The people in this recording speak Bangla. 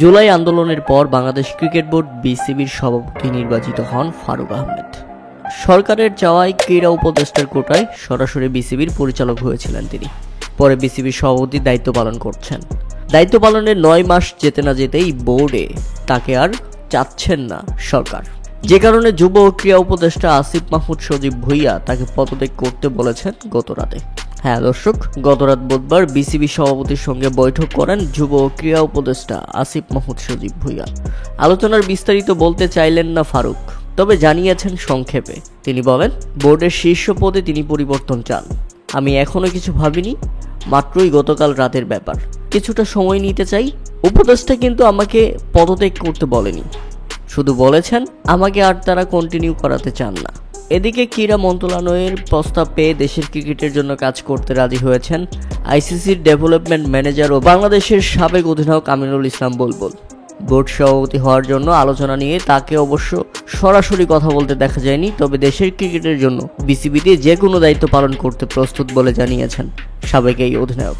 জুলাই আন্দোলনের পর বাংলাদেশ ক্রিকেট বোর্ড বিসিবির সভাপতি নির্বাচিত হন ফারুক আহমেদ। সরকারের চাওয়ায় ক্রীড়া উপদেষ্টার কোটায় সরাসরি বিসিবির পরিচালক হয়েছিলেন তিনি। পরে বিসিবির সভাপতির দায়িত্ব পালন করছেন। দায়িত্ব পালনের 9 মাস যেতে না যেতেই বোর্ডে তাকে আর চাচ্ছেন না সরকার, যে কারণে যুব ও ক্রীড়া উপদেষ্টা আসিফ মাহমুদ সজীব ভুঁইয়া তাকে পদত্যাগ করতে বলেছেন গত রাতে। হ্যাঁ দর্শক, গতরাত বুধবার বিসিবি সভাপতির সঙ্গে বৈঠক করেন যুব ও ক্রীড়া উপদেষ্টা আসিফ মাহমুদ সজীব ভুঁইয়া। আলোচনার বিস্তারিত বলতে চাইলেন না ফারুক, তবে জানিয়েছেন সংক্ষেপে। তিনি বলেন, বোর্ডের শীর্ষ পদে তিনি পরিবর্তন চান। আমি এখনো কিছু ভাবিনি, মাত্রই গতকাল রাতের ব্যাপার। কিছুটা সময় নিতে চাই। উপদেষ্টা কিন্তু আমাকে পদত্যাগ করতে বলেনি, শুধু বলেছেন আমাকে আর তারা কন্টিনিউ করাতে চান না। এদিকে ক্রীড়া মন্ত্রণালয়ের প্রস্তাব পেয়ে দেশের ক্রিকেটের জন্য কাজ করতে রাজি হয়েছেন আইসিসির ডেভেলপমেন্ট ম্যানেজার ও বাংলাদেশের সাবেক অধিনায়ক আমিনুল ইসলাম বুলবুল। বোর্ড সভাপতি হওয়ার জন্য আলোচনা নিয়ে তাকে অবশ্য সরাসরি কথা বলতে দেখা যায়নি, তবে দেশের ক্রিকেটের জন্য বিসিবিতে যে কোনো দায়িত্ব পালন করতে প্রস্তুত বলে জানিয়েছেন সাবেক এই অধিনায়ক।